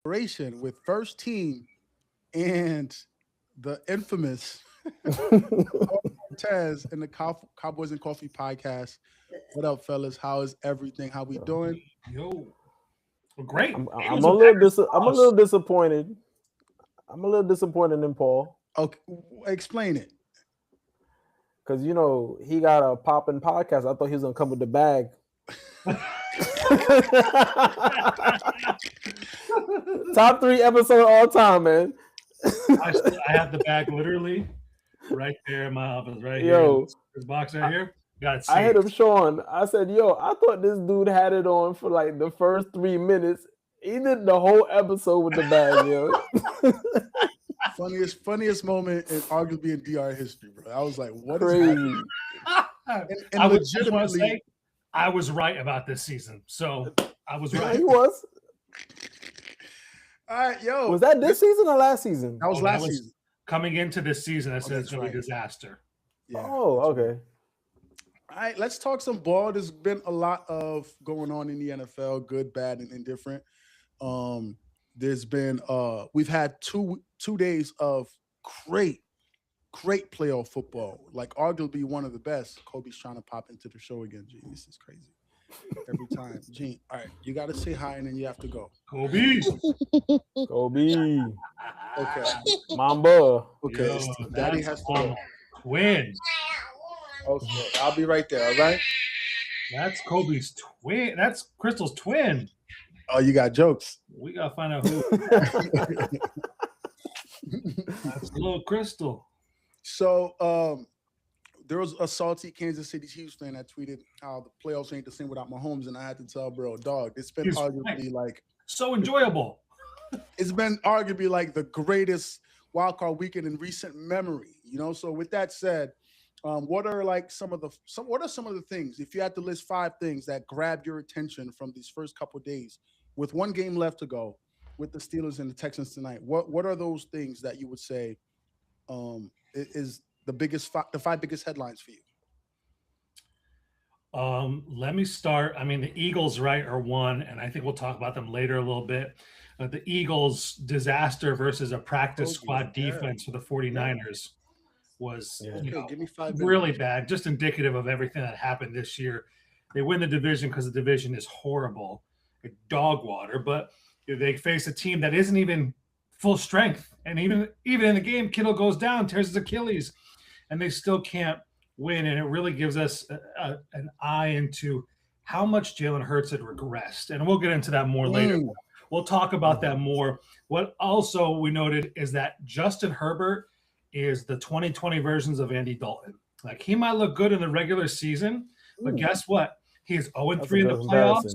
With First Team and the infamous Tez and the Cowboys and Coffee podcast. What up, fellas? How is everything? How we doing? Yo, well, great. I'm Eagles a are little Packers I'm a lost. little disappointed. I'm a little disappointed in Paul Okay, explain it. because he got a popping podcast. I thought he was gonna come with the bag. Top 3 episode all time, man. I have the bag literally right there in my office, right here. Yo, This box right here. Got it I hit saved. him, Sean. I said, "Yo, I thought this dude had it on for like the first 3 minutes. He did the whole episode with the bag, yo. Funniest moment in arguably in DR history, bro. I was like, what is Crazy. happening? And I just want to legitimately, say, I was right about this season. So I was Yeah, right. he was. all right, yo. Was that this season or last season? That was Oh, last that was- season. Coming into this season, I said that's it's going to be a right. disaster. Yeah. Oh, okay. All right, let's talk some ball. There's been a lot of going on in the NFL, good, bad, and indifferent. There's been we've had two days of great playoff football, like arguably one of the best. Kobe's trying to pop into the show again. Gene, this is crazy. Every time. Gene, all right, you got to say hi and then you have to go. Kobe. Kobe. Okay. Mamba. Okay. Yo, Daddy that's has to on go. twin. Okay, I'll be right there. All right. That's Kobe's twin. That's Crystal's twin. Oh, you got jokes. We got to find out who. That's little Crystal. So there was a salty Kansas City Chiefs fan that tweeted how the playoffs ain't the same without Mahomes, and I had to tell bro, dog, it's been He's arguably right. like So enjoyable. it's been arguably like the greatest wildcard weekend in recent memory. So with that said, what are like some of the things, if you had to list 5 things that grabbed your attention from these first couple of days with one game left to go with the Steelers and the Texans tonight? What are those things that you would say is the 5 biggest headlines for you? Let me start. I mean, the Eagles, right, are one, and I think we'll talk about them later a little bit. The Eagles' disaster versus a practice squad defense for the 49ers was Give me 5 really minutes. bad, just indicative of everything that happened this year. They win the division because the division is horrible, dog water, but they face a team that isn't even full strength. And even in the game, Kittle goes down, tears his Achilles, and they still can't win. And it really gives us an eye into how much Jalen Hurts had regressed. And we'll get into that more later. We'll talk about that more. What also we noted is that Justin Herbert is the 2020 versions of Andy Dalton. Like, he might look good in the regular season, but guess what? He is 0-3 in the playoffs.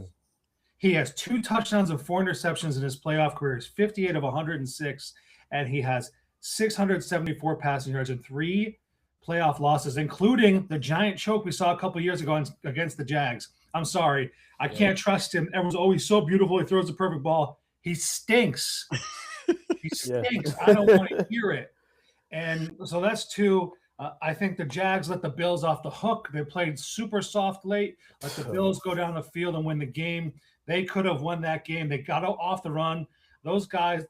He has 2 touchdowns and 4 interceptions in his playoff career. He's 58 of 106, and he has 674 passing yards and 3 playoff losses, including the giant choke we saw a couple years ago against the Jags. I'm sorry. I can't trust him. Everyone's always so beautiful. He throws the perfect ball. He stinks. He stinks. I don't want to hear it. And so that's 2. I think the Jags let the Bills off the hook. They played super soft late. Let the Bills go down the field and win the game. They could have won that game. They got off the run. Those guys,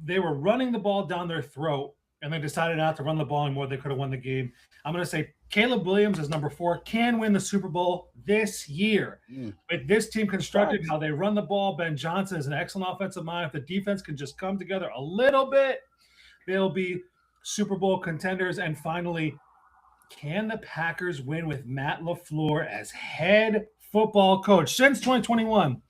they were running the ball down their throat, and they decided not to run the ball anymore. They could have won the game. I'm going to say Caleb Williams is number 4, can win the Super Bowl this year. With this team constructed, how they run the ball, Ben Johnson is an excellent offensive mind. If the defense can just come together a little bit, they'll be Super Bowl contenders. And finally, can the Packers win with Matt LaFleur as head football coach? Since 2021,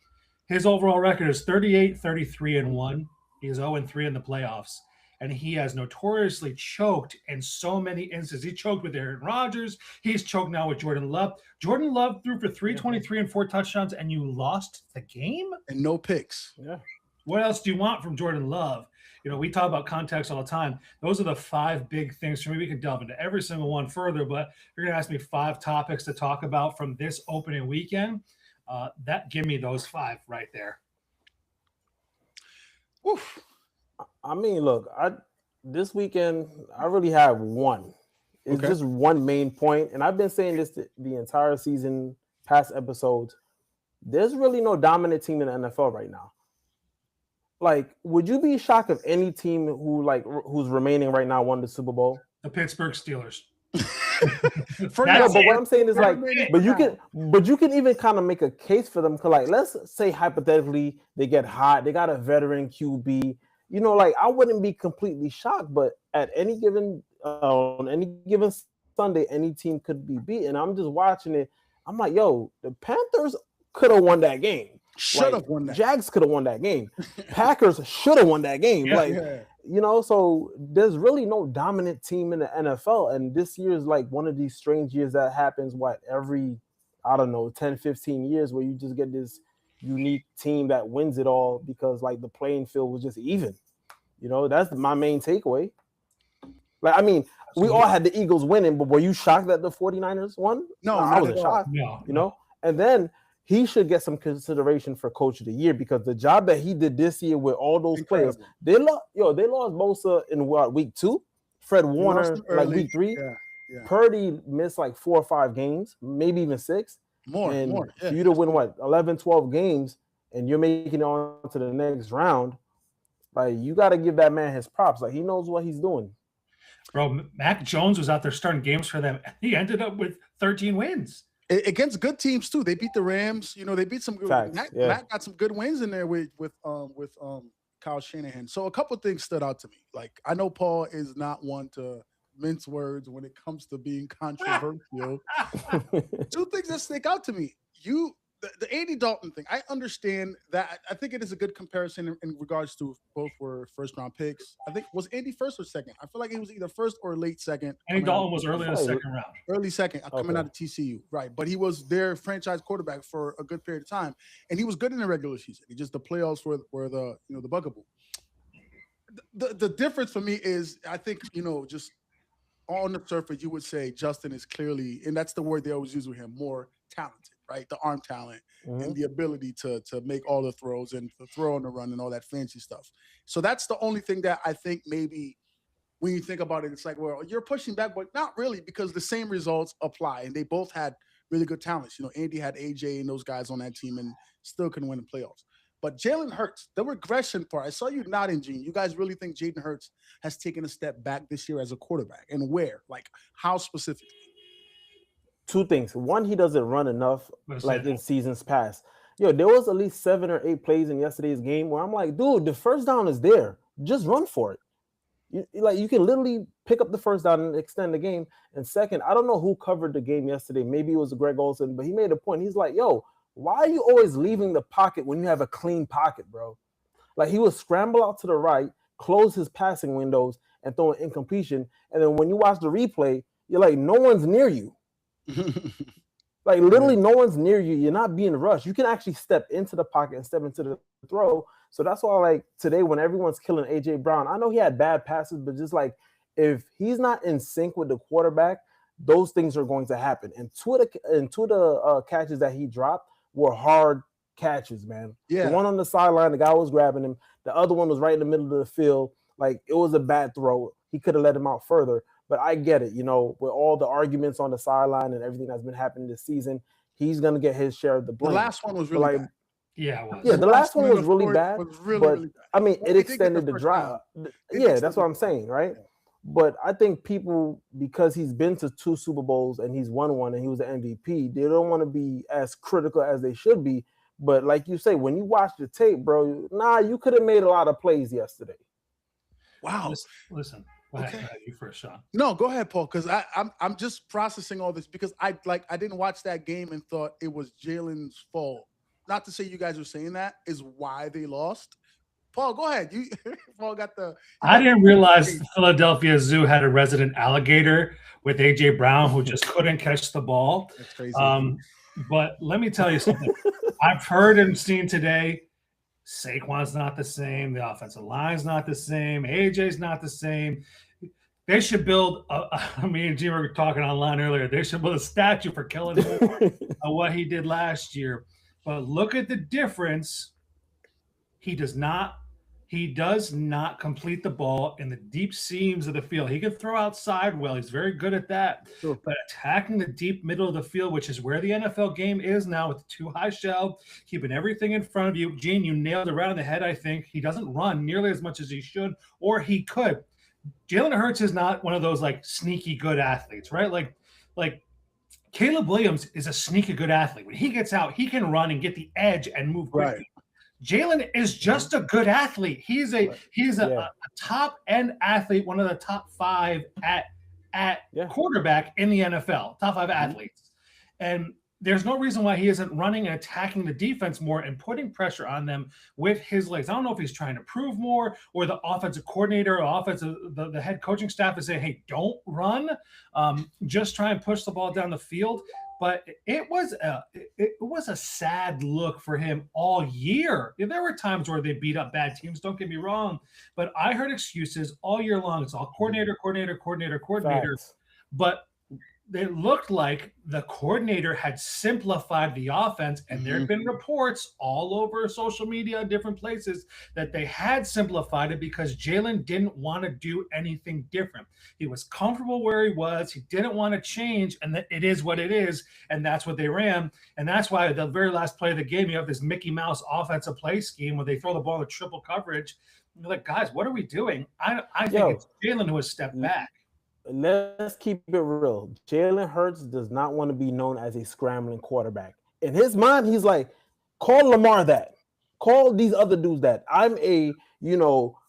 his overall record is 38-33-1. He is 0-3 in the playoffs. And he has notoriously choked in so many instances. He choked with Aaron Rodgers. He's choked now with Jordan Love. Jordan Love threw for 323 and 4 touchdowns, and you lost the game? And no picks. Yeah. What else do you want from Jordan Love? We talk about context all the time. Those are the 5 big things. For me, we can delve into every single one further, but you're going to ask me 5 topics to talk about from this opening weekend. Give me those 5 right there. Oof. I mean, look, this weekend I really have one. It's just one main point, and I've been saying this the entire season, past episodes. There's really no dominant team in the NFL right now. like, would you be shocked if any team who's remaining right now won the Super Bowl? The Pittsburgh Steelers. For No, now, but what I'm saying is like, for but you can even kind of make a case for them. Cause like, let's say hypothetically they get hot, they got a veteran QB. You know, like I wouldn't be completely shocked, but at any given on any given Sunday, any team could be beaten. I'm just watching it. I'm like, yo, the Panthers could have won that game. should have won that. Jags could have won that game. Packers should have won that game. Yeah. You know, so there's really no dominant team in the NFL. And this year is like one of these strange years that happens, every, I don't know, 10, 15 years where you just get this unique team that wins it all because like the playing field was just even. You know, that's my main takeaway. Like, I mean, we all had the Eagles winning, but were you shocked that the 49ers won? No, I wasn't shocked. No, you know, and then he should get some consideration for coach of the year because the job that he did this year with all those players, they lost Bosa in week 2, Fred Warner like week 3. Yeah. Purdy missed like 4 or 5 games, maybe even 6. More. For you to win 11, 12 games and you're making it on to the next round, like you got to give that man his props. Like he knows what he's doing. Bro, Mac Jones was out there starting games for them. He ended up with 13 wins. Against good teams too. They beat the Rams. You know, they beat some good. Matt got some good wins in there with Kyle Shanahan. So a couple things stood out to me. Like I know Paul is not one to mince words when it comes to being controversial. 2 things that stick out to me. The Andy Dalton thing. I understand that. I think it is a good comparison in regards to both were first round picks. I think was Andy first or second. I feel like it was either first or late second. Andy Dalton was early in the second round. Early second, coming out of TCU, right? But he was their franchise quarterback for a good period of time, and he was good in the regular season. He just the playoffs were the the bugaboo. The difference for me is I think just on the surface you would say Justin is clearly, and that's the word they always use with him, more talented. Right, the arm talent and the ability to make all the throws and the throw on the run and all that fancy stuff. So that's the only thing that I think maybe when you think about it, it's like, well, you're pushing back, but not really because the same results apply and they both had really good talents. Andy had AJ and those guys on that team and still couldn't win the playoffs. But Jalen Hurts, the regression part, I saw you nodding, Gene. You guys really think Jalen Hurts has taken a step back this year as a quarterback, and where? Like how specifically? 2 things. One, he doesn't run enough like in seasons past. There was at least 7 or 8 plays in yesterday's game where I'm like, dude, the first down is there. Just run for it. You can literally pick up the first down and extend the game. And second, I don't know who covered the game yesterday. Maybe it was Greg Olsen, but he made a point. He's like, yo, why are you always leaving the pocket when you have a clean pocket, bro? Like he would scramble out to the right, close his passing windows, and throw an incompletion. And then when you watch the replay, you're like, no one's near you. Like literally no one's near you. You're not being rushed. You can actually step into the pocket and step into the throw. So that's why like today when everyone's killing AJ Brown, I know he had bad passes, but just like if he's not in sync with the quarterback, those things are going to happen. And two of the catches that he dropped were hard catches, man. Yeah. The one on the sideline, the guy was grabbing him. The other one was right in the middle of the field. Like it was a bad throw. He could have let him out further. But I get it, with all the arguments on the sideline and everything that's been happening this season, he's going to get his share of the blame. The last one was really bad. Yeah, it was. Yeah, the last one was really bad. Really bad. I mean, it extended the drive. Yeah, that's what I'm saying, right? Yeah. But I think people, because he's been to 2 Super Bowls and he's won one and he was the MVP, they don't want to be as critical as they should be. But like you say, when you watch the tape, bro, you could have made a lot of plays yesterday. Wow. Listen. Okay. You first, Sean. No, go ahead, Paul, because I'm just processing all this because I didn't watch that game and thought it was Jalen's fault. Not to say you guys are saying that is why they lost. Paul, go ahead. Paul got the. I didn't realize the Philadelphia Zoo had a resident alligator with AJ Brown who just couldn't catch the ball. That's crazy. But let me tell you something. I've heard and seen today. Saquon's not the same. The offensive line's not the same. AJ's not the same. They should build me and Jim were talking online earlier. They should build a statue for Kellen Moore of what he did last year. But look at the difference. He does not He does not complete the ball in the deep seams of the field. He can throw outside well. He's very good at that. Sure. But attacking the deep middle of the field, which is where the NFL game is now with the too high shell, keeping everything in front of you. Gene, you nailed it right on the head, I think. He doesn't run nearly as much as he should, or he could. Jalen Hurts is not one of those like sneaky good athletes, right? Like Caleb Williams is a sneaky good athlete. When he gets out, he can run and get the edge and move quickly. Right. Jalen is just a good athlete. He's a top end athlete, one of the top 5 at quarterback in the NFL, top 5 athletes. And there's no reason why he isn't running and attacking the defense more and putting pressure on them with his legs. I don't know if he's trying to prove more, or the offensive coordinator or the head coaching staff is saying, hey, don't run. Just try and push the ball down the field. But it was a sad look for him all year. There were times where they beat up bad teams, don't get me wrong. But I heard excuses all year long. It's all coordinator. Facts. But it looked like the coordinator had simplified the offense, and there had been reports all over social media, different places, that they had simplified it because Jalen didn't want to do anything different. He was comfortable where he was. He didn't want to change, and that it is what it is, and that's what they ran. And that's why the very last play of the game, you have this Mickey Mouse offensive play scheme where they throw the ball in triple coverage. You're like, guys, what are we doing? I think it's Jalen who has stepped back. Let's keep it real. Jalen Hurts does not want to be known as a scrambling quarterback. In his mind, he's like, call Lamar that. Call these other dudes that. I'm a,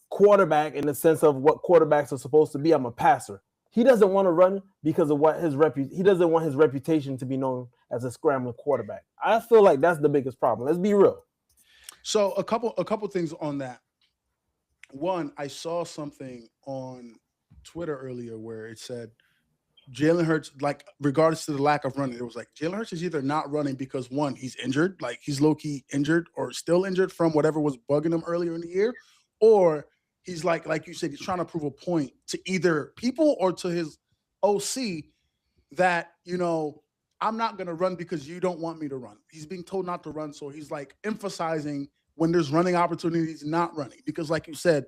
quarterback in the sense of what quarterbacks are supposed to be. I'm a passer. He doesn't want to run because of what he doesn't want his reputation to be known as a scrambling quarterback. I feel like that's the biggest problem. Let's be real. So a couple things on that. One, I saw something on Twitter earlier where it said Jalen Hurts, like regardless to the lack of running, it was like Jalen Hurts is either not running because one, he's injured, like he's low-key injured or still injured from whatever was bugging him earlier in the year, or he's like you said, he's trying to prove a point to either people or to his OC that, I'm not going to run because you don't want me to run. He's being told not to run, so he's like emphasizing when there's running opportunities, not running, because like you said,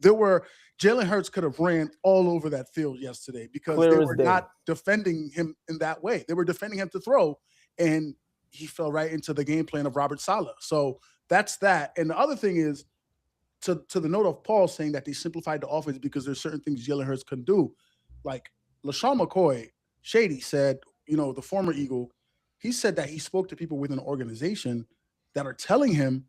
Jalen Hurts could have ran all over that field yesterday because they were not defending him in that way. They were defending him to throw, and he fell right into the game plan of Robert Saleh. So that's that. And the other thing is, to the note of Paul saying that they simplified the offense because there's certain things Jalen Hurts couldn't do. Like LaShawn McCoy, Shady said, the former Eagle, he said that he spoke to people within the organization that are telling him,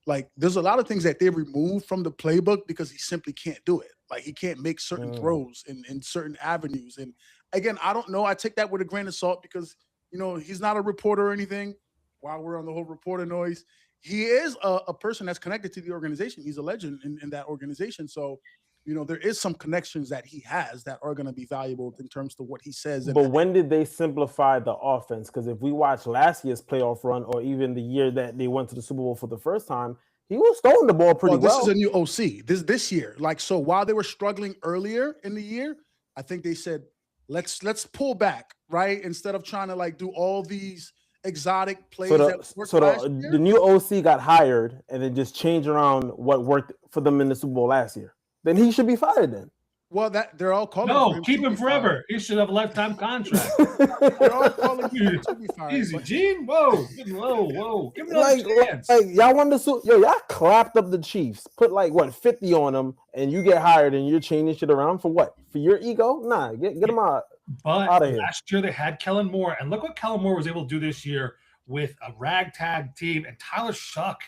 like, there's a lot of things that they removed from the playbook because he simply can't do it. Like, he can't make certain throws in certain avenues. And again, I don't know. I take that with a grain of salt because, he's not a reporter or anything. While we're on the whole reporter noise, he is a person that's connected to the organization. He's a legend in that organization. So, there is some connections that he has that are going to be valuable in terms of what he says. But when did they simplify the offense? Because if we watch last year's playoff run or even the year that they went to the Super Bowl for the first time, he was throwing the ball pretty well. This is a new OC. This year. So while they were struggling earlier in the year, I think they said, let's pull back, right? Instead of trying to do all these exotic plays. The new OC got hired and then just changed around what worked for them in the Super Bowl last year. Then he should be fired then. Well, they're all calling. No, keep him forever. He should have a lifetime contract. They're all calling him to be fired. Easy, Gene. Whoa. Give me a chance. Y'all won the Super. Y'all clapped up the Chiefs. Put 50 on them, and you get hired, and you're changing shit around for what? For your ego? Nah, get them out. But last year they had Kellen Moore, and look what Kellen Moore was able to do this year with a ragtag team and Tyler Shuck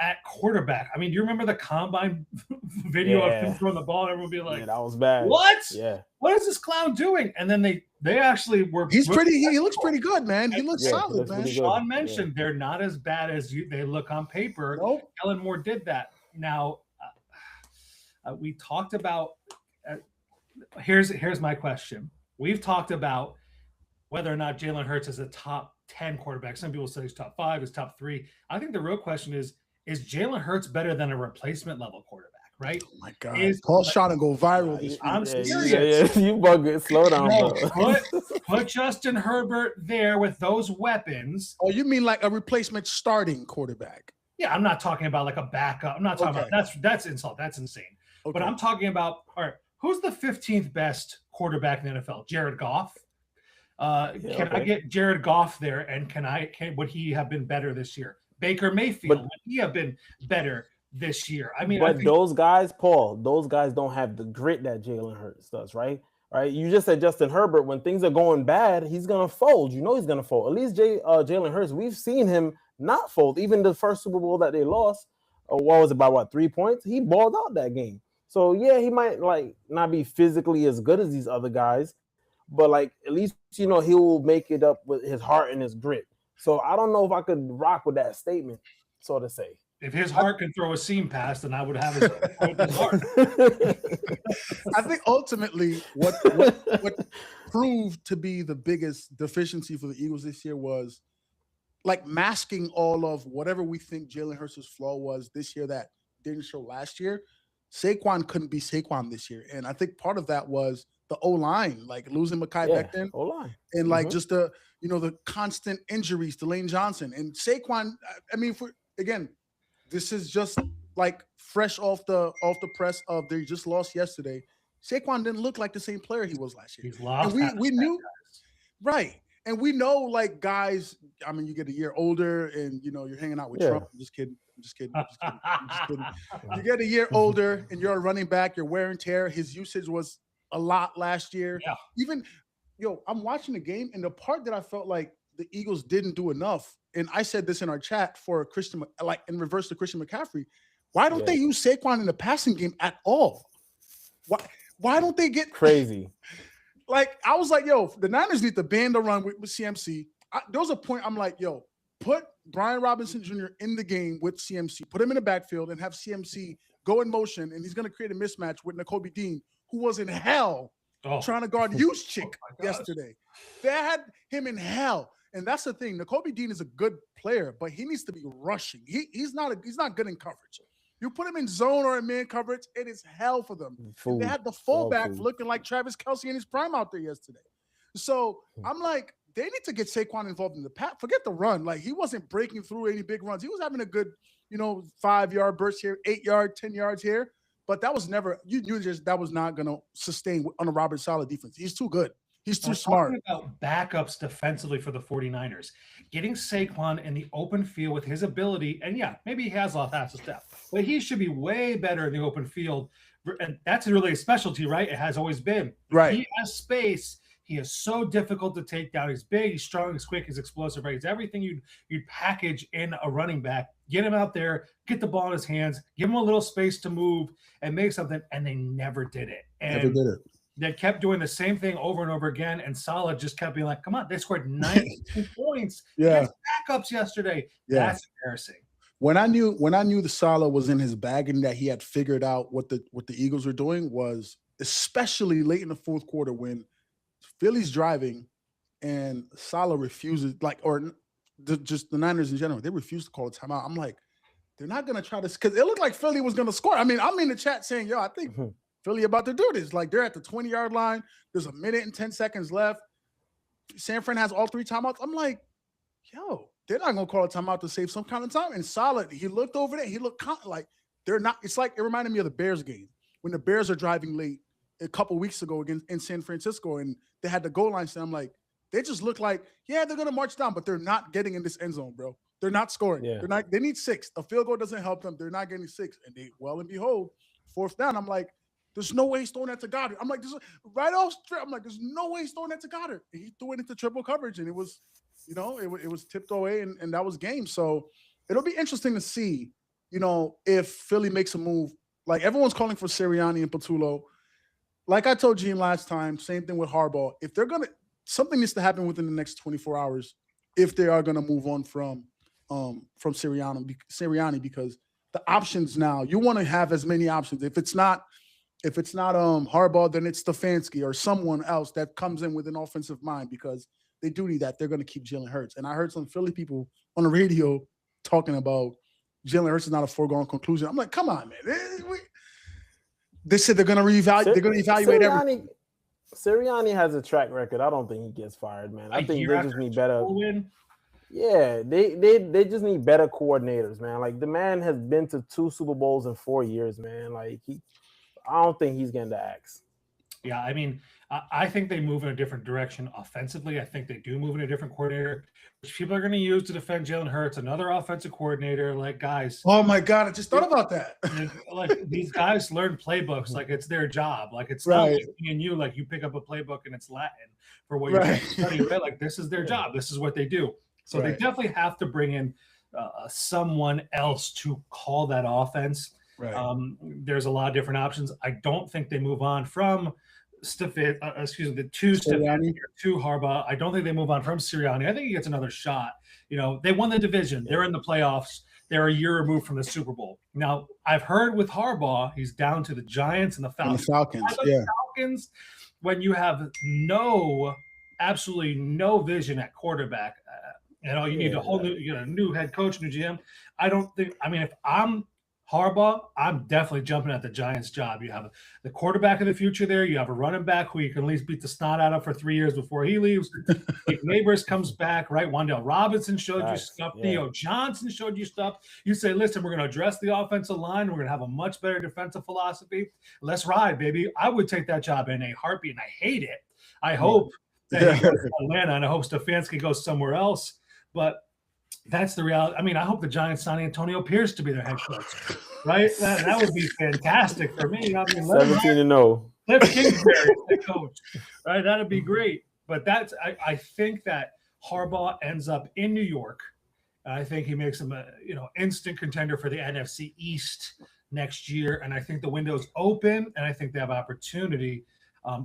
at quarterback. I mean, do you remember the combine video of him throwing the ball and everyone would be like, that was bad. What? Yeah. What is this clown doing? And then they actually were. He looks pretty good, man. He looks solid, man. Sean mentioned they're not as bad as they look on paper. Nope. Kellen Moore did that. Now, we talked about. Here's my question. We've talked about whether or not Jalen Hurts is a top 10 quarterback. Some people say he's top 5, he's top 3. I think the real question is Jalen Hurts better than a replacement level quarterback, right? Oh my God. Paul's trying to go viral this week. I'm serious. Yeah. You bug it. Slow down, bro. Put Justin Herbert there with those weapons. Oh, you mean like a replacement starting quarterback? Yeah, I'm not talking about like a backup. I'm not talking about that's insult. That's insane. Okay. But I'm talking about, all right, who's the 15th best quarterback in the NFL? Jared Goff. Can I get Jared Goff there? And would he have been better this year? Baker Mayfield, would he have been better this year? I mean, but those guys, Paul, those guys don't have the grit that Jalen Hurts does, right? Right? You just said Justin Herbert. When things are going bad, he's gonna fold. You know he's gonna fold. At least Jalen Hurts, we've seen him not fold. Even the first Super Bowl that they lost, what was it, by 3 points? He balled out that game. So yeah, he might like not be physically as good as these other guys, but like at least he will make it up with his heart and his grit. So I don't know if I could rock with that statement, so to say. If his heart can throw a seam pass, then I would have his heart. I think ultimately what proved to be the biggest deficiency for the Eagles this year was like masking all of whatever we think Jalen Hurts' flaw was this year that didn't show last year. Saquon couldn't be Saquon this year. And I think part of that was the O-line, like losing Mekhi Becton. O-line. And like just the constant injuries to Lane Johnson. And Saquon, I mean, this is just like fresh off the press of they just lost yesterday. Saquon didn't look like the same player he was last year. He's lost. And we knew, right. And we know, like, guys, I mean, you get a year older and, you're hanging out with Trump. I'm just kidding. You get a year older and you're a running back, you're wear and tear. His usage was a lot last year. Yeah. Even, I'm watching the game, and the part that I felt like the Eagles didn't do enough, and I said this in our chat for Christian, like in reverse to Christian McCaffrey, why don't they use Saquon in the passing game at all? Why don't they get crazy? Like, I was like, the Niners need to ban the run with CMC. There was a point I'm like, put Brian Robinson Jr. in the game with CMC. Put him in the backfield and have CMC go in motion, and he's going to create a mismatch with Nakobe Dean, who was in hell trying to guard Juszczyk yesterday. They had him in hell. And that's the thing. Nakobe Dean is a good player, but he needs to be rushing. He's not good in coverage. You put him in zone or in man coverage, it is hell for them. They had the fullback looking like Travis Kelce in his prime out there yesterday. So I'm like, they need to get Saquon involved in the pass. Forget the run. Like, he wasn't breaking through any big runs. He was having a good, 5-yard burst here, 8-yard, 10 yards here. But that was never, you knew that was not going to sustain on a Robert Saleh defense. He's too good. He's too smart. About backups defensively for the 49ers. Getting Saquon in the open field with his ability, and maybe he has lost half a step, but he should be way better in the open field. And that's really a specialty, right? It has always been. Right. He has space. He is so difficult to take down. He's big, he's strong, he's quick, he's explosive, right? He's everything you'd package in a running back. Get him out there, get the ball in his hands, give him a little space to move and make something, and they never did it. Never did it. They kept doing the same thing over and over again, and Saleh just kept being like, come on, they scored 92 points against backups yesterday. Yeah. That's embarrassing. When I knew the Saleh was in his bag and that he had figured out what the Eagles were doing was especially late in the fourth quarter when Philly's driving and Saleh refuses, just the Niners in general, they refuse to call a timeout. I'm like, they're not going to try this because it looked like Philly was going to score. I mean, I'm in the chat saying, I think Philly about to do this. Like, they're at the 20-yard line. There's 1 minute and 10 seconds left. San Fran has all 3 timeouts. I'm like, they're not going to call a timeout to save some kind of time. And Saleh, he looked over there. He looked like they're not. It's like it reminded me of the Bears game when the Bears are driving late a couple weeks ago in San Francisco, and they had the goal line. So I'm like, they just look like, they're going to march down, but they're not getting in this end zone, bro. They're not scoring. Yeah. They're not. They need 6. A field goal doesn't help them. They're not getting 6. And they, well and behold, 4th down. I'm like, there's no way he's throwing that to Goddard. I'm like, this is right off strip. I'm like, there's no way he's throwing that to Goddard. And he threw it into triple coverage, and it was, it was tipped away, and that was game. So it'll be interesting to see, if Philly makes a move. Like, everyone's calling for Sirianni and Patullo. Like I told Gene last time, same thing with Harbaugh. If they're something needs to happen within the next 24 hours if they are gonna move on from Sirianni, because the options now, you want to have as many options. If it's not Harbaugh, then it's Stefanski or someone else that comes in with an offensive mind, because they do need that. They're going to keep Jalen Hurts. And I heard some Philly people on the radio talking about Jalen Hurts is not a foregone conclusion. I'm like, come on, man. They said they're going to reevaluate. They're going to evaluate everything. Sirianni has a track record. I don't think he gets fired, man. I think they just need better. Yeah, they just need better coordinators, man. Like the man has been to 2 Super Bowls in 4 years, man. Like I don't think he's getting the axe. Yeah, I mean, I think they move in a different direction offensively. I think they do move in a different coordinator, which people are going to use to defend Jalen Hurts, another offensive coordinator. Like, guys. Oh, my God. I just thought about that. Like, these guys learn playbooks like it's their job. Like, it's not like me and you, like, you pick up a playbook and it's Latin for what you're studying, right? Like, this is their job. This is what they do. So they definitely have to bring in someone else to call that offense. Right. There's a lot of different options. I don't think they move on from the two Harbaugh. I don't think they move on from Sirianni. I think he gets another shot. You know, they won the division. They're in the playoffs. They're a year removed from the Super Bowl. Now, I've heard with Harbaugh, he's down to the Giants and the Falcons. Falcons, when you have absolutely no vision at quarterback, you need a new head coach, new GM. If I'm Harbaugh, I'm definitely jumping at the Giants' job. You have the quarterback of the future there. You have a running back who you can at least beat the snot out of for 3 years before he leaves. If Neighbors comes back, right? Wan'Dale Robinson showed you stuff. Theo Johnson showed you stuff. You say, listen, we're going to address the offensive line. We're going to have a much better defensive philosophy. Let's ride, baby. I would take that job in a heartbeat, and I hate it. I hope that he goes to Atlanta, and I hope Stefanski goes somewhere else. But that's the reality. I mean, I hope the Giants sign Antonio Pierce to be their head coach, right? That would be fantastic for me. 17-0. Cliff Kingsbury the coach, right? That'd be great. But I think that Harbaugh ends up in New York. I think he makes him a instant contender for the NFC East next year. And I think the window's open, and I think they have opportunity.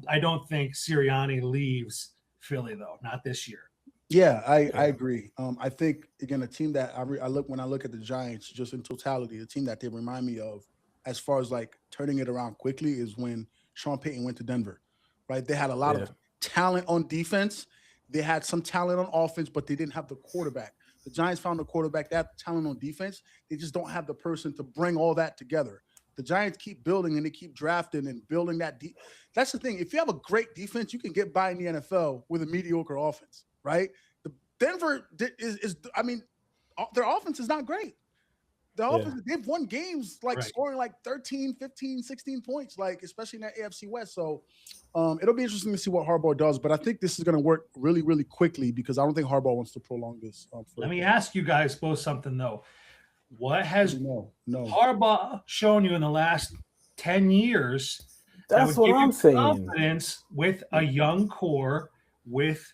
I don't think Sirianni leaves Philly though, not this year. Yeah, I agree. I think, again, a team that when I look at the Giants just in totality, the team that they remind me of as far as like turning it around quickly is when Sean Payton went to Denver, right? They had a lot of talent on defense. They had some talent on offense, but they didn't have the quarterback. The Giants found a quarterback that had talent on defense. They just don't have the person to bring all that together. The Giants keep building and they keep drafting and building that. That's the thing. If you have a great defense, you can get by in the NFL with a mediocre offense. Right? The Denver their offense is not great. The offense, they've won games scoring like 13, 15, 16 points, like especially in that AFC West. So it'll be interesting to see what Harbaugh does, but I think this is going to work really, really quickly because I don't think Harbaugh wants to prolong this. Let me ask you guys both something though. What has Harbaugh shown you in the last 10 years? That's what I'm saying. Confidence with a young core with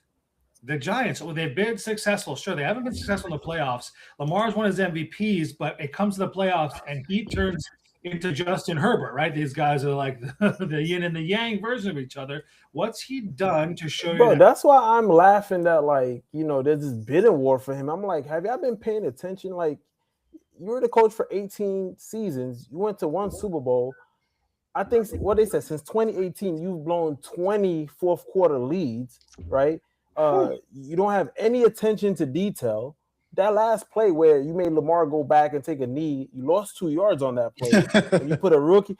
the Giants, they've been successful. Sure, they haven't been successful in the playoffs. Lamar's won his MVPs, but it comes to the playoffs, and he turns into Justin Herbert, right? These guys are like the yin and the yang version of each other. What's he done to show you? That's why I'm laughing that, there's this bidding war for him. I'm like, have y'all been paying attention? Like, you were the coach for 18 seasons. You went to 1 Super Bowl. I think what they said, since 2018, you've blown 20 fourth quarter leads, right? You don't have any attention to detail. That last play where you made Lamar go back and take a knee, you lost 2 yards on that play. And you put a rookie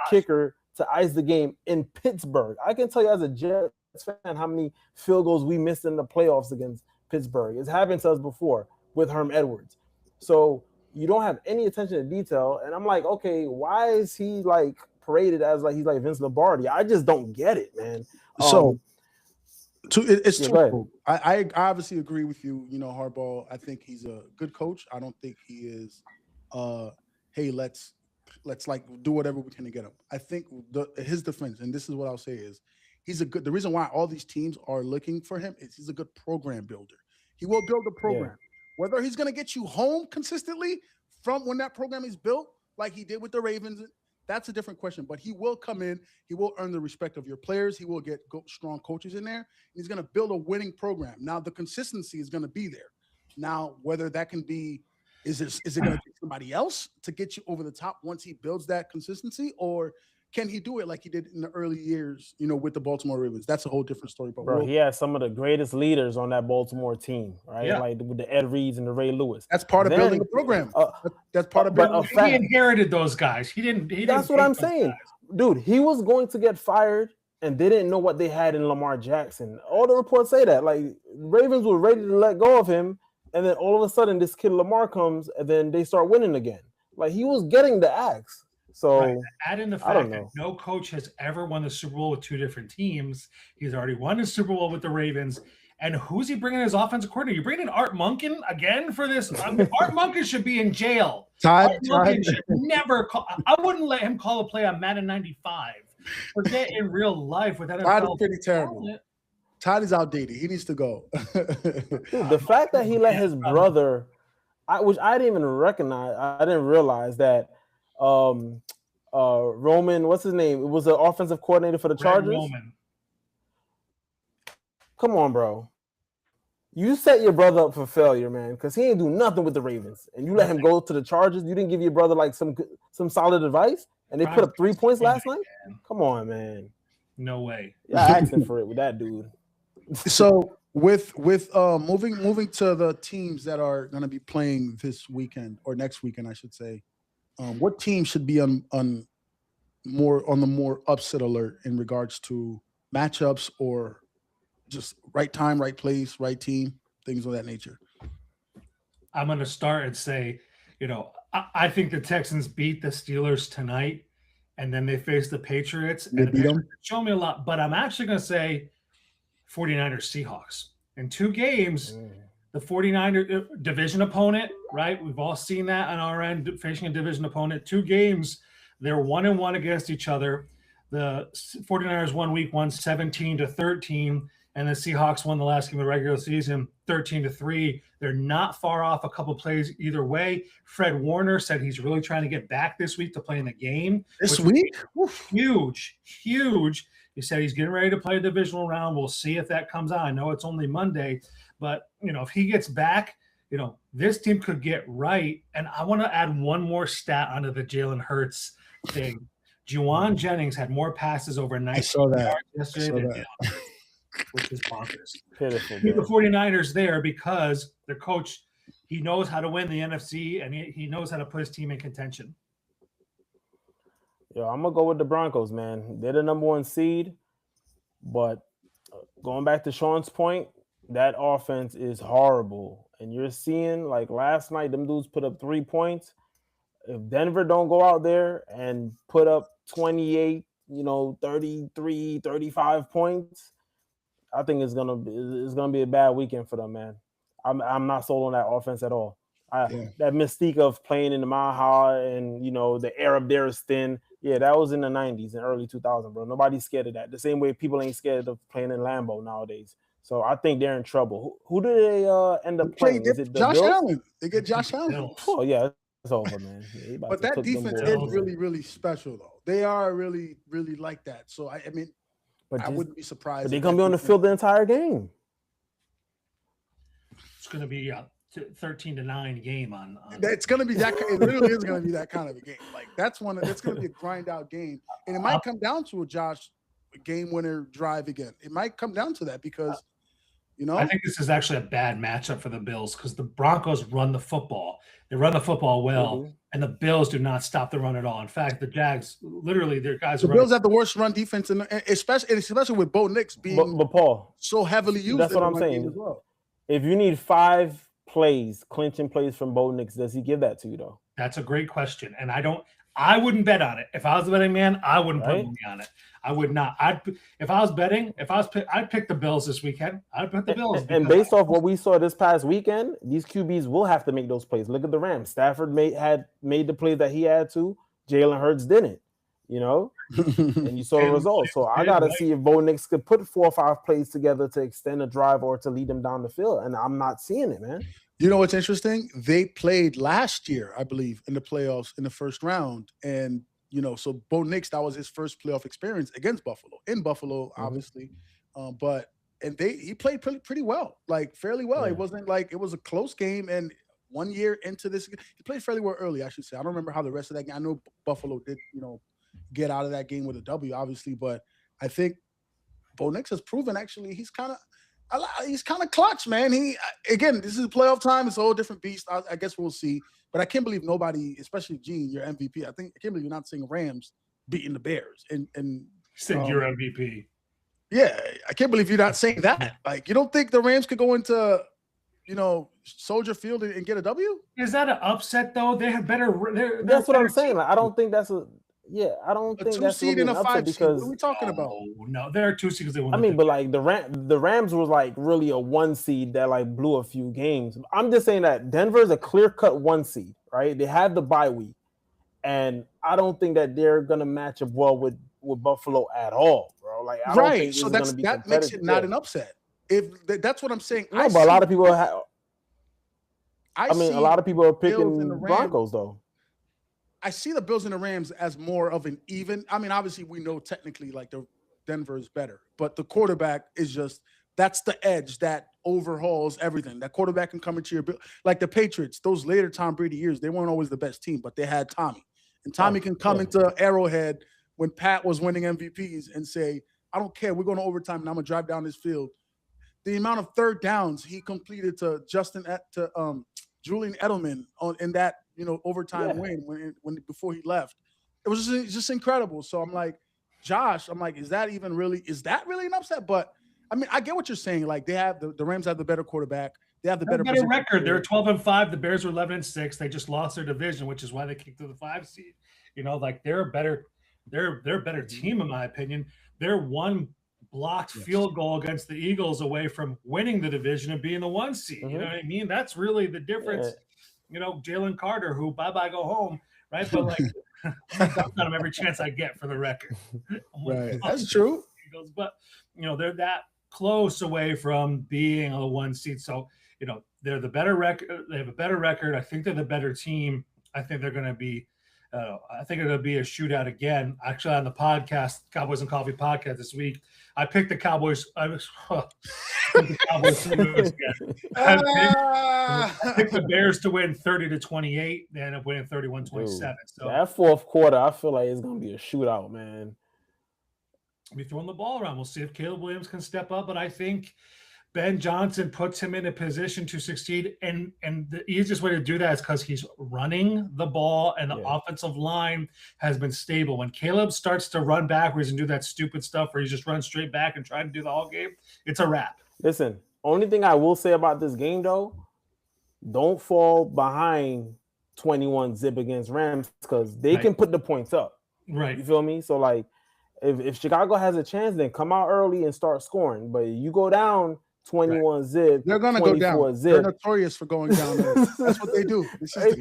kicker to ice the game in Pittsburgh. I can tell you as a Jets fan how many field goals we missed in the playoffs against Pittsburgh. It's happened to us before with Herm Edwards. So you don't have any attention to detail. And I'm like, okay, why is he paraded as he's like Vince Lombardi? I just don't get it, man. It's true. I obviously agree with you. Harbaugh, I think he's a good coach. I don't think he is hey, let's do whatever we can to get him. I think his defense, and this is what I'll say, is the reason why all these teams are looking for him is he's a good program builder. He will build a program. Whether he's going to get you home consistently from when that program is built, like he did with the Ravens, that's a different question. But he will come in. He will earn the respect of your players. He will get strong coaches in there. And he's going to build a winning program. Now, the consistency is going to be there. Now, whether that can be, is it going to take somebody else to get you over the top once he builds that consistency? Or can he do it like he did in the early years, with the Baltimore Ravens? That's a whole different story. But he has some of the greatest leaders on that Baltimore team, right? Yeah. Like with the Ed Reeds and the Ray Lewis. That's part of building the program. That's part of building. He inherited those guys. He didn't. That's what I'm saying, dude. He was going to get fired and they didn't know what they had in Lamar Jackson. All the reports say that. Like, Ravens were ready to let go of him, and then all of a sudden this kid Lamar comes, and then they start winning again. Like, he was getting the axe. So add in the fact that no coach has ever won the Super Bowl with two different teams. He's already won the Super Bowl with the Ravens. And who's he bringing as offensive coordinator? You bringing in Art Monken again for this? I mean, Art Monken should be in jail. Art Monken should never call. I wouldn't let him call a play on Madden 95. Forget in real life with that. Todd is pretty terrible. Todd is outdated. He needs to go. Dude, the fact that he let his brother, which I didn't even recognize, I didn't realize that Roman, what's his name? It was the offensive coordinator for the Chargers. Roman. Come on, bro. You set your brother up for failure, man, because he ain't do nothing with the Ravens. And you let him go to the Chargers. You didn't give your brother like some solid advice, and they put up 3 points last night? Come on, man. No way. Yeah, asking for it with that dude. So with moving to the teams that are going to be playing this weekend or next weekend, I should say, what team should be on the more upset alert in regards to matchups or just right time, right place, right team, things of that nature? I'm going to start and say, I think the Texans beat the Steelers tonight, and then they face the Patriots. And beat them? Show me a lot, but I'm actually going to say 49ers Seahawks. In 2 games, the 49ers division opponent, right? We've all seen that on our end, facing a division opponent. 2 games, they're 1-1 against each other. The 49ers won week 1 17-13. And the Seahawks won the last game of the regular season 13-3. They're not far off a couple plays either way. Fred Warner said he's really trying to get back this week to play in the game. This week? Huge. He said he's getting ready to play a divisional round. We'll see if that comes out. I know it's only Monday, but, if he gets back, this team could get right. And I want to add one more stat onto the Jalen Hurts thing. Juwan Jennings had more passes over 90 yards yesterday than him. Which is bonkers. Pitiful, the 49ers there because their coach, he knows how to win the NFC and he knows how to put his team in contention. Yo, I'm going to go with the Broncos, man. They're the number 1 seed, but going back to Sean's point, that offense is horrible. And you're seeing, like last night, them dudes put up 3 points. If Denver don't go out there and put up 28, 33, 35 points, I think it's gonna be a bad weekend for them, man. I'm not sold on that offense at all. That mystique of playing in the Mile High and the Arab Daristan, that was in the 90s and early 2000s, bro. Nobody's scared of that. The same way people ain't scared of playing in Lambeau nowadays. So I think they're in trouble. Who do they end up playing? Is it Josh Bills? Allen? They get Josh Allen. Oh yeah, it's over, man. But that defense is really, really special, though. They are really, really like that. So I mean. But I wouldn't be surprised. But they're going to be on the field the entire game. It's going to be a 13-9 game on. It's going to be that. It literally is going to be that kind of a game. Like that's going to be a grind out game, and it might come down to a game winner drive again. It might come down to that because, I think this is actually a bad matchup for the Bills because the Broncos run the football. They run the football well, and the Bills do not stop the run at all. In fact, the Jags, literally, their guys. The Bills have the worst run defense, especially with Bo Nix being but Paul, so heavily used. That's what I'm saying. As well. If you need 5 plays, clinching plays from Bo Nix, does he give that to you though? That's a great question, and I wouldn't bet on it. If I was a betting man, I wouldn't put money on it. I would not. I'd pick the Bills this weekend. I'd put the Bills. And based off what we saw this past weekend, these QBs will have to make those plays. Look at the Rams. Stafford made the plays that he had to. Jalen Hurts didn't. And you saw the results. So I gotta see if Bo Nix could put 4 or 5 plays together to extend a drive or to lead them down the field. And I'm not seeing it, man. You know what's interesting? They played last year, I believe, in the playoffs in the first round. And, so Bo Nix, that was his first playoff experience against Buffalo. In Buffalo, obviously. He played pretty well, like fairly well. It wasn't like it was a close game. And 1 year into this, he played fairly well early, I should say. I don't remember how the rest of that game. I know Buffalo did, get out of that game with a W, obviously. But I think Bo Nix has proven actually he's kind of clutch, man. This is playoff time. It's a whole different beast. I guess we'll see. But I can't believe nobody, especially Gene, your MVP. I can't believe you're not seeing Rams beating the Bears. And said your MVP. Yeah, I can't believe you're not saying that. Like, you don't think the Rams could go into, Soldier Field and get a W? Is that an upset though? They have better. That's what I'm saying. Like, I don't think that's a. Yeah, I don't think that's really an upset because what are we talking about? No, they're a 2 seed because they won. I mean, but like the Rams was like really a 1 seed that like blew a few games. I'm just saying that Denver's a clear-cut 1 seed, right? They had the bye week, and I don't think that they're gonna match up well with Buffalo at all, bro. Like, I don't think so that makes it not an upset. If that's what I'm saying. No, but a lot of people have. I mean, a lot of people are picking Broncos though. I see the Bills and the Rams as more of an even. I mean, obviously, we know technically like the Denver is better, but the quarterback is that's the edge that overhauls everything. That quarterback can come into your like the Patriots. Those later Tom Brady years, they weren't always the best team, but they had Tommy, and Tommy can come into Arrowhead when Pat was winning MVPs and say, "I don't care, we're going to overtime, and I'm gonna drive down this field." The amount of third downs he completed to Julian Edelman in that overtime win when before he left, it was just incredible. So I'm like, Josh, is that really an upset? But I mean, I get what you're saying. Like, they have the Rams have the better quarterback. They have the better record. They're 12-5. The Bears were 11-6. They just lost their division, which is why they kicked to the 5 seed. Like they're a better team in my opinion. They're one blocked field goal against the Eagles away from winning the division and being the 1 seed. You know what I mean? That's really the difference. Jalen Carter, who bye go home, right? But like, I'm on him every chance I get for the record. Right, that's true. Eagles, but they're that close away from being a 1 seed. So they're the better record. They have a better record. I think they're the better team. I think they're going to be. I think it'll be a shootout again. Actually, on the podcast, Cowboys and Coffee podcast this week, I picked the Cowboys. I picked the Cowboys to lose again. I picked the Bears to win 30-28. They ended up winning 31-27. So that fourth quarter, I feel like it's going to be a shootout, man. Be throwing the ball around. We'll see if Caleb Williams can step up, but I think Ben Johnson puts him in a position to succeed, and the easiest way to do that is because he's running the ball and the offensive line has been stable. When Caleb starts to run backwards and do that stupid stuff where he's just running straight back and trying to do the whole game, it's a wrap. Listen, only thing I will say about this game, though, don't fall behind 21-zip against Rams because they can put the points up. Right. You feel me? So, like, if Chicago has a chance, then come out early and start scoring. But you go down 21-zip. They're going to go down. They're notorious for going down. That's what they do. This is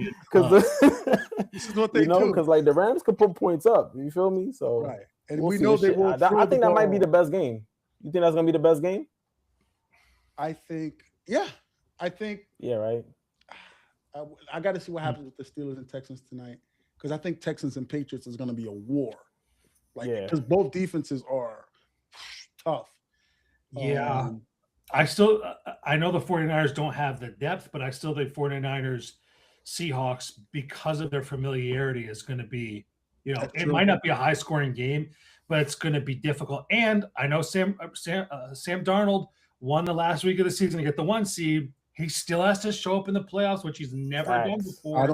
what they do. Because, like, the Rams could put points up. You feel me? So, right. And we know they will. I think that might be the best game. You think that's going to be the best game? I think, yeah. Yeah, right. I got to see what happens with the Steelers and Texans tonight because I think Texans and Patriots is going to be a war. Because both defenses are tough. Yeah. I know the 49ers don't have the depth, but I still think 49ers Seahawks, because of their familiarity, is going to be, it might not be a high scoring game, but it's going to be difficult. And I know Sam Darnold won the last week of the season to get the 1 seed. He still has to show up in the playoffs, which he's never done before. I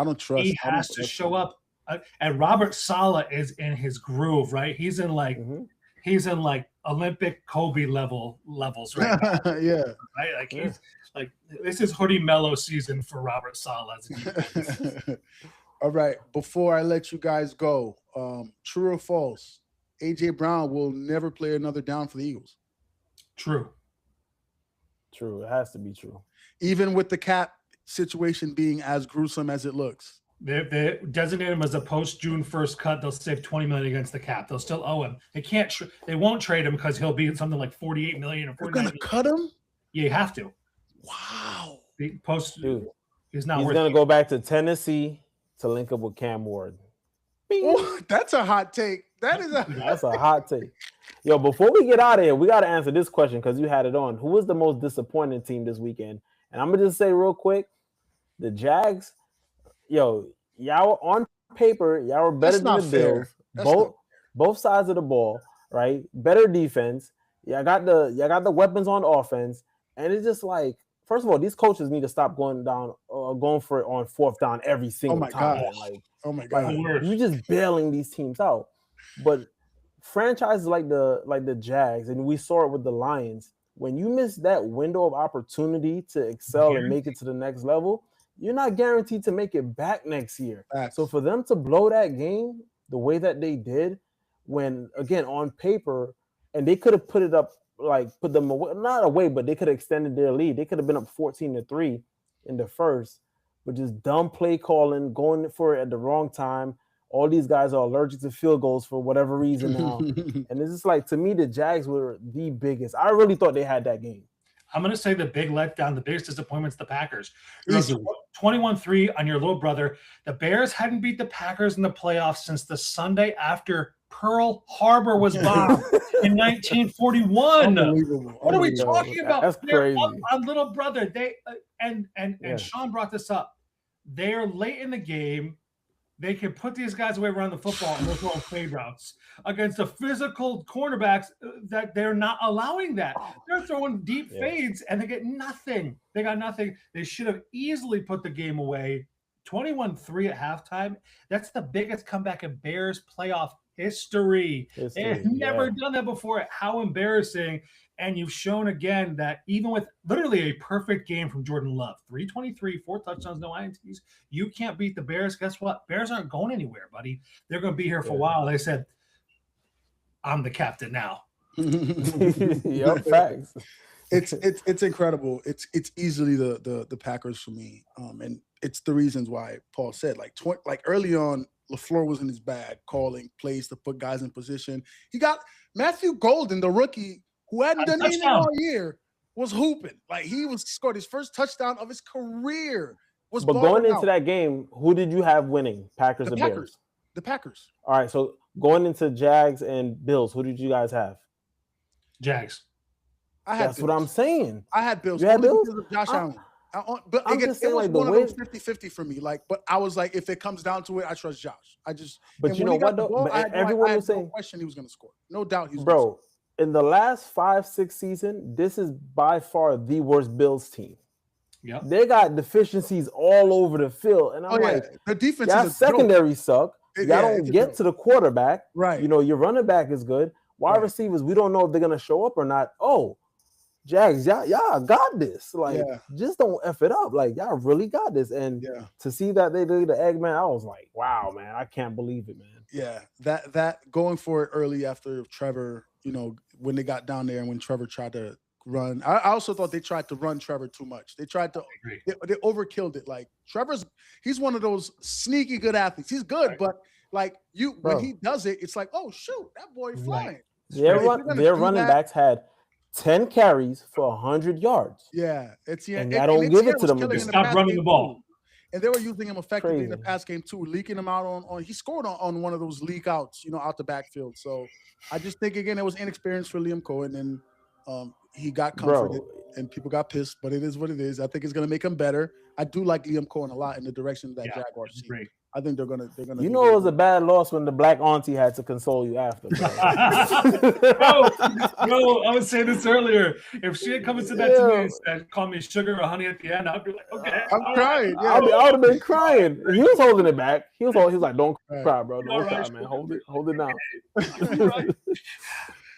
don't trust. He has to show up. And Robert Saleh is in his groove, right? He's in like Olympic Kobe levels right now. Yeah. Right? Like he's like, this is Hoodie Mello season for Robert Saleh. All right. Before I let you guys go, true or false? AJ Brown will never play another down for the Eagles. True. It has to be true. Even with the cap situation being as gruesome as it looks. They designate him as a post-June 1st cut. They'll save $20 million against the cap. They'll still owe him. They can't. They won't trade him because he'll be something like $48 million or $49 million. They're gonna cut him. Yeah, you have to. Wow. He's not. He's gonna go back to Tennessee to link up with Cam Ward. Oh, that's a hot take. That's a hot take. Yo, before we get out of here, we got to answer this question because you had it on. Who was the most disappointing team this weekend? And I'm gonna just say real quick, the Jags. Yo, y'all on paper, y'all were better than the Bills. Both sides of the ball, right? Better defense. Y'all got the weapons on offense, and it's just like, first of all, these coaches need to stop going for it on fourth down every single time. Oh my god! Like, you're just bailing these teams out. But franchises like the Jags, and we saw it with the Lions. When you miss that window of opportunity to excel and make it to the next level, you're not guaranteed to make it back next year. Facts. So for them to blow that game the way that they did, when again on paper, and they could have put it up, like put them away, not away, but they could have extended their lead. They could have been up 14-3 in the first, but just dumb play calling, going for it at the wrong time. All these guys are allergic to field goals for whatever reason now. And it's just like, to me, the Jags were the biggest. I really thought they had that game. I'm going to say the big letdown, the biggest disappointment's the Packers. 21-3 on your little brother. The Bears hadn't beat the Packers in the playoffs since the Sunday after Pearl Harbor was bombed in 1941. What are we talking about? That's crazy. On little brother, they and Sean brought this up. They're late in the game. They can put these guys away around the football and they're throwing fade routes against the physical cornerbacks that they're not allowing that. They're throwing deep fades and they get nothing. They got nothing. They should have easily put the game away. 21-3 at halftime. That's the biggest comeback in Bears playoff history. They've never done that before. How embarrassing. And you've shown again that even with literally a perfect game from Jordan Love, 323, 4 touchdowns, no INTs, you can't beat the Bears. Guess what? Bears aren't going anywhere, buddy. They're going to be here for a while. They said, I'm the captain now. Yep, facts. It's incredible. It's easily the Packers for me. And it's the reasons why Paul said, like early on, LaFleur was in his bag, calling plays to put guys in position. He got Matthew Golden, the rookie, who hadn't done anything all year, was hooping. Like he scored his first touchdown of his career. But going into that game, who did you have winning? Packers or Bears? The Packers. All right, so going into Jags and Bills, who did you guys have? Jags. That's what I'm saying. I had Bills. You had Bills? Because of Josh Allen. But I'm again, just saying, it was like, one of those 50-50 for me. Like, but I was like, if it comes down to it, I trust Josh. But you know what though? Everyone was saying, no question he was going to score. No doubt he was. Bro, in the last 5-6 season, this is by far the worst Bills team. Yeah, they got deficiencies all over the field, and I'm like, the defense. Y'all secondary suck. Y'all don't get to the quarterback. Right. You know, your running back is good. Wide receivers, we don't know if they're gonna show up or not. Oh, Jags, y'all got this. Like, just don't F it up. Like, y'all really got this. And to see that they did the Eggman, I was like, wow, man, I can't believe it, man. Yeah, that going for it early after Trevor, you know, when they got down there and when Trevor tried to run. I also thought they tried to run Trevor too much. They tried to, they overkilled it. Like, he's one of those sneaky good athletes. He's good, but like when he does it, it's like, oh, shoot, that boy flying. Their running backs had 10 carries for 100 yards. Yeah, and I don't give it to them. They stopped running the ball. And they were using him effectively in the pass game too, leaking him out on he scored on one of those leak outs, you know, out the backfield. So I just think, again, it was inexperience for Liam Cohen, and he got comforted and people got pissed, but it is what it is. I think it's going to make him better. I do like Liam Cohen a lot in the direction that Jaguars see. I think they're gonna. You know, it was a bad loss when the black auntie had to console you after. Bro, I was saying this earlier. If she had come and said that to me and said, "Call me sugar or honey" at the end, I'd be like, "Okay." I'm crying. Yeah. I would have been crying. He was holding it back. He was like, "Don't cry, bro. Don't cry, man. Hold it down."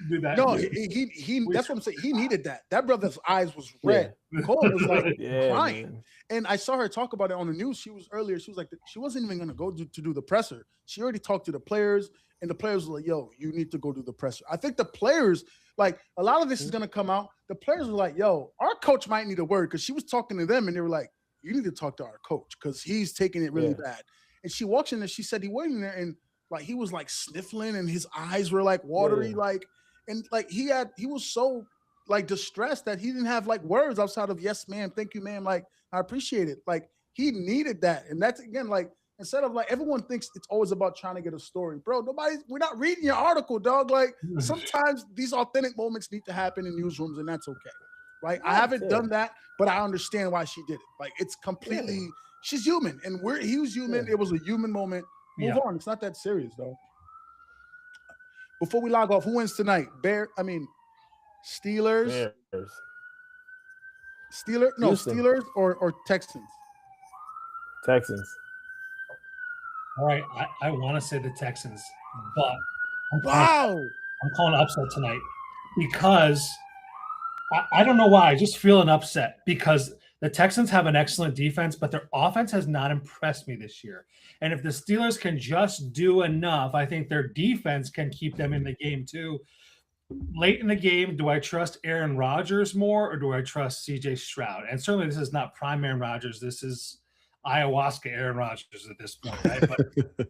Do that. No, he. That's what I'm saying. He needed that. That brother's eyes was red. Cole was like crying. Man. And I saw her talk about it on the news. She was like, she wasn't even going to go to do the presser. She already talked to the players, and the players were like, yo, you need to go do the presser. I think the players, like, a lot of this is going to come out. The players were like, yo, our coach might need a word, because she was talking to them, and they were like, you need to talk to our coach because he's taking it really bad. And she walks in there, she said he went in there, and like he was like sniffling, and his eyes were like watery, like, and like he was so like distressed that he didn't have like words outside of yes, ma'am, thank you, ma'am, like, I appreciate it. Like, he needed that. And that's, again, like, instead of like, everyone thinks it's always about trying to get a story. Bro, we're not reading your article, dog. Like, sometimes these authentic moments need to happen in newsrooms, and that's okay. Right? I haven't done that, but I understand why she did it. Like, it's completely, she's human. And he was human. It was a human moment. Move on. It's not that serious, though. Before we log off, who wins tonight? Steelers? Steelers or Texans? Texans. All right, I want to say the Texans, but I'm calling upset tonight because I don't know why. I just feel an upset because the Texans have an excellent defense, but their offense has not impressed me this year. And if the Steelers can just do enough, I think their defense can keep them in the game too. Late in the game, do I trust Aaron Rodgers more or do I trust CJ Stroud? And certainly this is not prime Aaron Rodgers. This is ayahuasca Aaron Rodgers at this point, right? But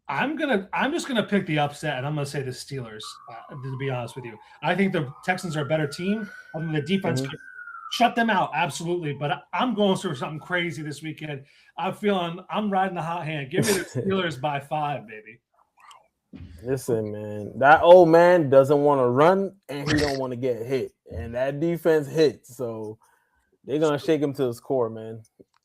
I'm just gonna pick the upset, and I'm gonna say the Steelers. To be honest with you, I think the Texans are a better team. I think the defense could shut them out, absolutely. But I'm going through something crazy this weekend. I'm riding the hot hand. Give me the Steelers by 5, baby. Listen, man, that old man doesn't want to run and he don't want to get hit, and that defense hits, so they're gonna shake him to his core, man.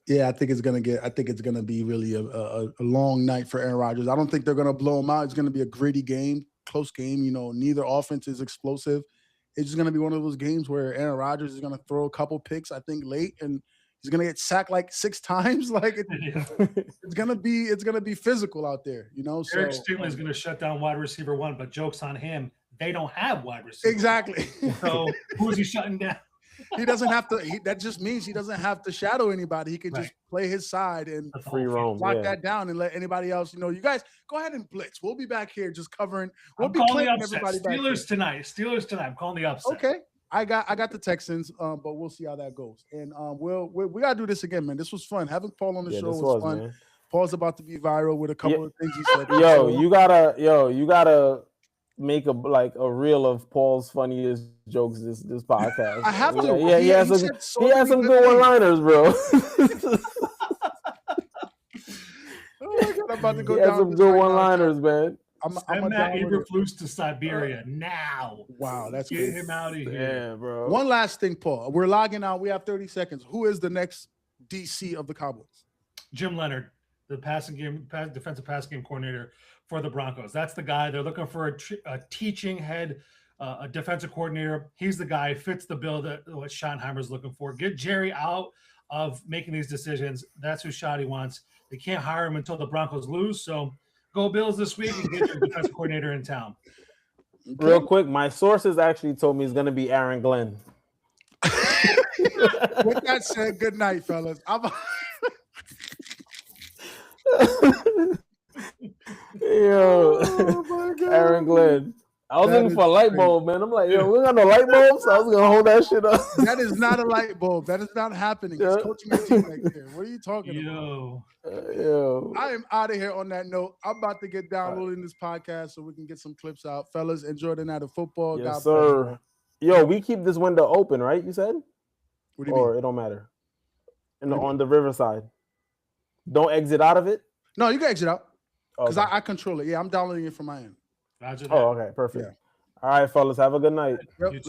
Yeah, I think it's gonna be really a long night for Aaron Rodgers. I don't think they're gonna blow him out. It's gonna be a gritty game, close game. You know, neither offense is explosive. It's just gonna be one of those games where Aaron Rodgers is gonna throw a couple picks, I think, late, and he's gonna get sacked like 6 times. Like it's gonna be physical out there. You know, Eric Stingley is gonna shut down wide receiver 1, but joke's on him. They don't have wide receiver. Exactly. So who is he shutting down? He doesn't have to. That just means he doesn't have to shadow anybody. He can just play his side and free roam, lock that down and let anybody else. You know, you guys go ahead and blitz. We'll be back here just covering. We'll I'm be calling the clicking upset. everybody Steelers tonight. Steelers tonight. I'm calling the upset. Okay, I got the Texans, but we'll see how that goes. And we gotta do this again, man. This was fun. Having Paul on the show was fun. Man. Paul's about to be viral with a couple of things he said. You gotta make a reel of Paul's funniest jokes this podcast. I have to. Yeah, he has some good one-liners, bro. Oh my God, I'm about to go he down. Has some good one-liners, man. Send that Eberflus to Siberia now. Wow, that's get him out of here. Yeah, bro. One last thing, Paul. We're logging out. We have 30 seconds. Who is the next DC of the Cowboys? Jim Leonard, the defensive passing game coordinator for the Broncos. That's the guy. They're looking for a teaching head, a defensive coordinator. He's the guy, fits the bill that what Schottenheimer's looking for. Get Jerry out of making these decisions. That's who Schotty wants. They can't hire him until the Broncos lose. So go Bills this week and get your defensive coordinator in town. Real quick, my sources actually told me it's going to be Aaron Glenn. With that said, good night, fellas. Yo, Aaring Glenn. I was looking for a light bulb, man. I'm like, yo, we got no light bulbs, so I was gonna hold that shit up. That is not a light bulb. That is not happening. It's coaching a team right there. What are you talking about? Yo. I am out of here on that note. I'm about to get downloading this podcast so we can get some clips out. Fellas, enjoy the night of football. Yes, God sir. bless. Yo, we keep this window open, right? You said? What do you mean? It don't matter. On the riverside. Don't exit out of it? No, you can exit out. Because Okay. I control it. Yeah, I'm downloading it from my end. Roger that. Oh, okay. Perfect. Yeah. All right, fellas. Have a good night. Yep.